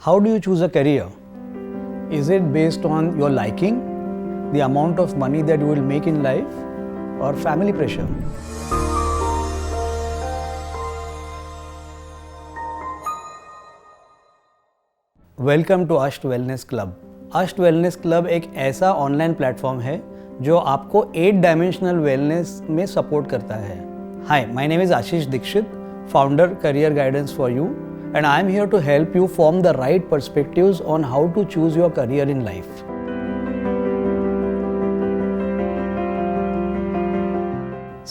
How do you choose a career? Is it based on your liking, the amount of money that you will make in life, or family pressure? Welcome to Ashta wellness club. Ashta wellness club एक ऐसा online platform है जो आपको 8 dimensional wellness में support करता है। Hi, my name is Ashish Dikshit, founder career guidance for you, and I am here to help you form the right perspectives on how to choose your career in life.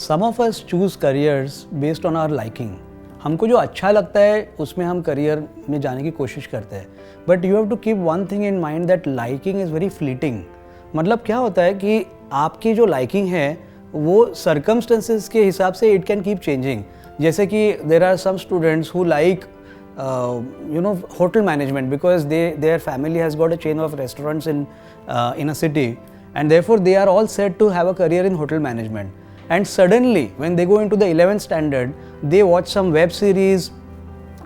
Some of us choose careers based on our liking. हमको जो अच्छा लगता है उसमें हम career में जाने की कोशिश करते हैं, but you have to keep one thing in mind that liking is very fleeting. मतलब क्या होता है कि आपकी जो लाइकिंग है वो सर्कमस्टेंसेस के हिसाब से इट कैन कीप चेंजिंग। जैसे कि there are some students who like hotel management because their family has got a chain of restaurants in a city, and therefore they are all set to have a career in hotel management. And suddenly when they go into the 11th standard, they watch some web series,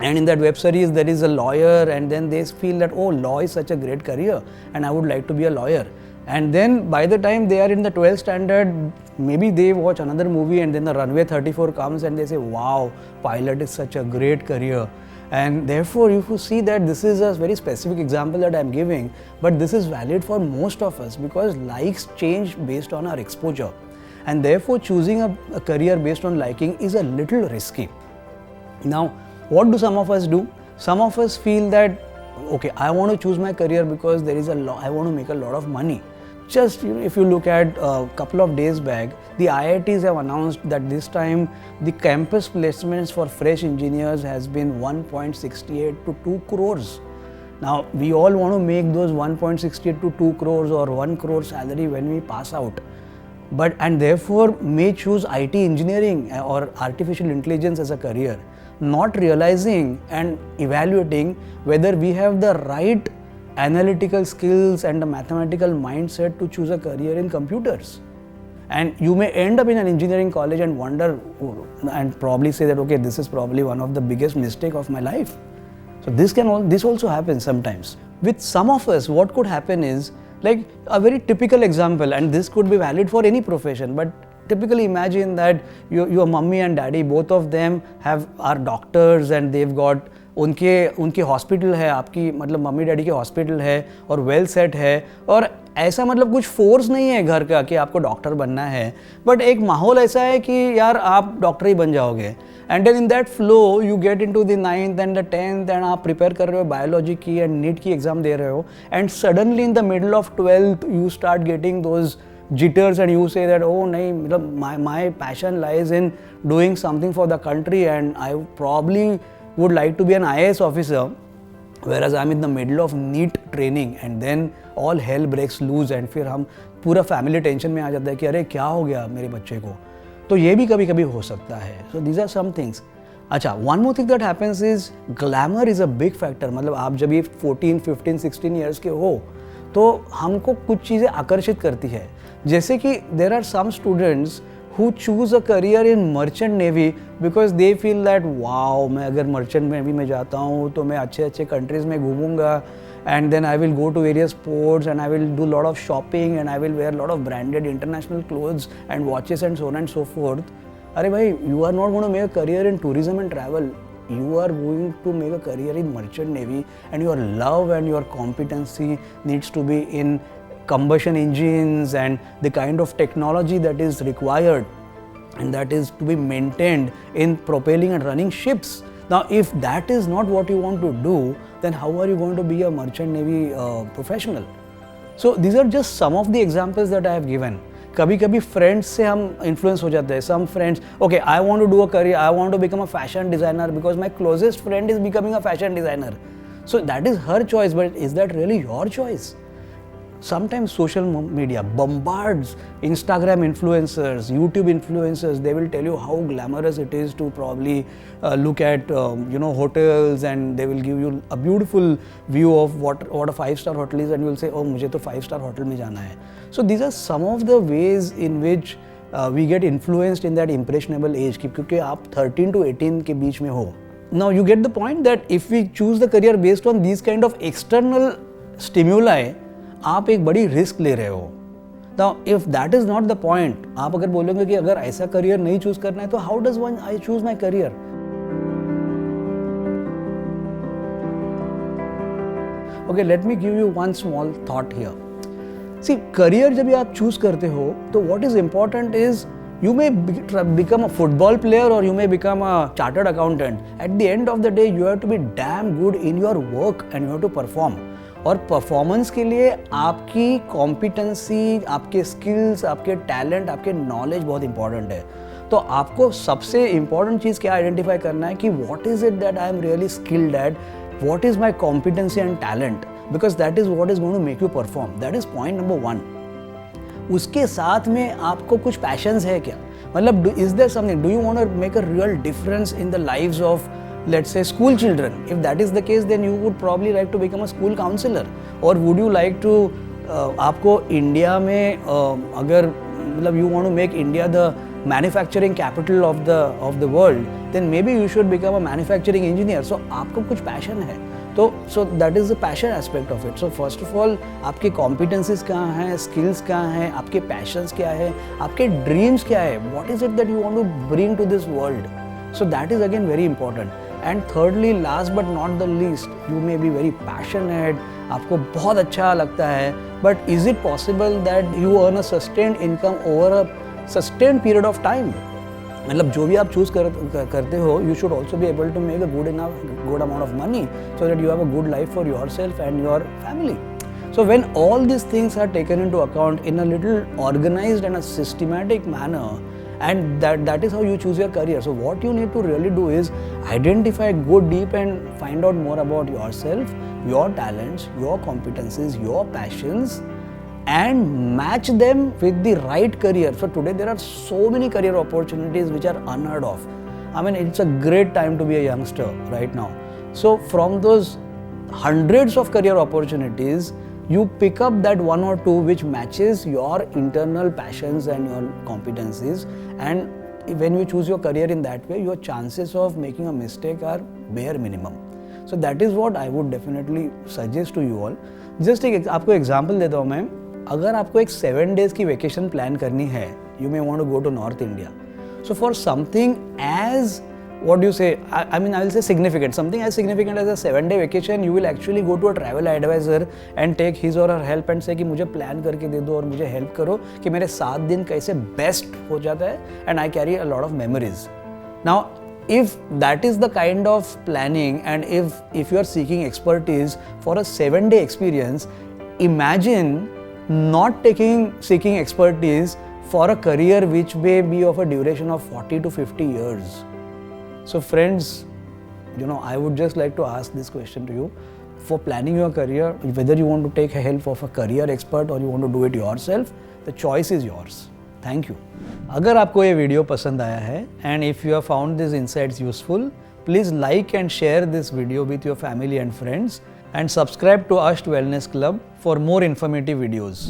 and in that web series there is a lawyer, and then they feel that, oh, law is such a great career and I would like to be a lawyer. And then by the time they are in the 12th standard, maybe they watch another movie, and then the Runway 34 comes and they say, wow, pilot is such a great career. And therefore you see that this is a very specific example that I am giving, but this is valid for most of us because likes change based on our exposure, and therefore choosing a career based on liking is a little risky. Now what do some of us do? Some of us feel that, okay, I want to choose my career because there is I want to make a lot of money. Just if you look at a couple of days back, the IITs have announced that this time the campus placements for fresh engineers has been 1.68 to 2 crores. Now we all want to make those 1.68 to 2 crores or 1 crore salary when we pass out, and therefore may choose IT engineering or artificial intelligence as a career, not realizing and evaluating whether we have the right analytical skills and a mathematical mindset to choose a career in computers. And you may end up in an engineering college and wonder and probably say that, okay, this is probably one of the biggest mistake of my life. So this also happens sometimes. With some of us, what could happen is, like a very typical example, and this could be valid for any profession, but typically imagine that your mummy and daddy, both of them are doctors, and they've got उनके hospital है, आपकी मतलब mummy daddy के hospital है और well set है, और ऐसा मतलब कुछ फोर्स नहीं है घर का कि आपको डॉक्टर बनना है, बट एक माहौल ऐसा है कि यार आप डॉक्टर ही बन जाओगे। And then in that flow you get into the 9th and the 10th and आप प्रिपेयर कर रहे हो बायोलॉजी की एंड नीट की एग्जाम दे रहे हो, and suddenly in the middle of 12th you start getting those jitters and you say that, oh nahi, my passion lies in doing something for the country and I probably would like to be an IAS officer, whereas I'm in the middle of NEET training, and then all hell breaks loose and फिर हम पूरा family tension में आ जाता है कि अरे क्या हो गया मेरे बच्चे को। तो ये भी कभी कभी हो सकता है। So these are some things. अच्छा, one more thing that happens is glamour is a big factor. मतलब आप जब ये 14, 15, 16 years के हो तो हमको कुछ चीज़ें आकर्षित करती है, जैसे कि there are some students who choose a career in merchant navy because they feel that, wow, मैं अगर merchant navy में जाता हूँ तो मैं अच्छे अच्छे countries में घूमूंगा, and then I will go to various ports and I will do lot of shopping and I will wear lot of branded international clothes and watches and so on and so forth. अरे भाई, you are not going to make a career in tourism and travel. You are going to make a career in merchant navy, and your love and your competency needs to be in combustion engines and the kind of technology that is required and that is to be maintained in propelling and running ships. Now if that is not what you want to do, then how are you going to be a merchant navy professional? So these are just some of the examples that I have given. कभी कभी friends से हम influence हो जाते हैं। Some friends, okay, I want to do a career, I want to become a fashion designer because my closest friend is becoming a fashion designer, so that is her choice, but is that really your choice? Sometimes social media bombards Instagram influencers, YouTube influencers. They will tell you how glamorous it is to probably look at hotels, and they will give you a beautiful view of what a 5-star hotel is, and you will say, oh, मुझे तो 5-star hotel में जाना है. So these are some of the ways in which we get influenced in that impressionable age, क्योंकि आप 13 to 18 के बीच में हो. Now you get the point that if we choose the career based on these kind of external stimuli, आप एक बड़ी risk ले रहे हो. Now if that is not the point, आप अगर बोलोगे कि अगर ऐसा करियर नहीं चूज करना है तो how does one I choose my career? Okay, let me give you one small thought here. See, career जब आप choose करते हो तो what is important is you may become a football player or you may become a chartered accountant. At the end of the day, you have to be damn good in your work and you have to perform. और performance के लिए आपकी competency, आपके skills, आपके talent, आपके knowledge बहुत important है. तो आपको सबसे इंपॉर्टेंट चीज़ क्या आइडेंटिफाई करना है कि what is it that I am really skilled at, what is my competency and talent, because that is what is going to make you perform. That is point number 1. उसके साथ में आपको कुछ patience है क्या, मतलब is there something, do you want to make a real difference in the lives of let's say school children. If that is the case, then you would probably like to become a school counselor, or would you like to आपको India में अगर मतलब you want to make India the manufacturing capital of the world, then maybe you should become a manufacturing engineer. So आपको कुछ passion है तो so that is the passion aspect of it. So first of all, आपके competencies कहाँ हैं, skills कहाँ हैं, आपके passions क्या है, आपके dreams क्या है, what is it that you want to bring to this world. So that is again very important. And thirdly, last but not the least, you may be very passionate, आपको बहुत अच्छा लगता है, but is it possible that you earn a sustained income over a sustained period of time? मतलब जो भी आप choose करते हो, you should also be able to make a good amount of money so that you have a good life for yourself and your family. So when all these things are taken into account in a little organized and a systematic manner, and that is how you choose your career. So what you need to really do is identify, go deep and find out more about yourself, your talents, your competencies, your passions, and match them with the right career. So today there are so many career opportunities which are unheard of. I mean, it's a great time to be a youngster right now. So from those hundreds of career opportunities, you pick up that one or two which matches your internal passions and your competencies, and when you choose your career in that way, your chances of making a mistake are bare minimum. So that is what I would definitely suggest to you all. Just एक आपको example देता हूँ मैं. अगर आपको एक 7 days की vacation plan करनी है, you may want to go to North India. So for something as what do you say, I mean I will say significant, something as significant as a 7-day vacation, you will actually go to a travel advisor and take his or her help and say कि मुझे plan करके दे दो और मुझे help करो कि मेरे 7 दिन कैसे बेस्ट हो जाता है, and I carry a lot of memories. Now if that is the kind of planning and if you are seeking expertise for a 7-day experience, imagine not seeking expertise for a career which may be of a duration of 40 to 50 years. So friends, you know, I would just like to ask this question to you. For planning your career, whether you want to take help of a career expert or you want to do it yourself, the choice is yours. Thank you. अगर आपको ये video पसंद आया है and if you have found these insights useful, please like and share this video with your family and friends and subscribe to Asht Wellness Club for more informative videos.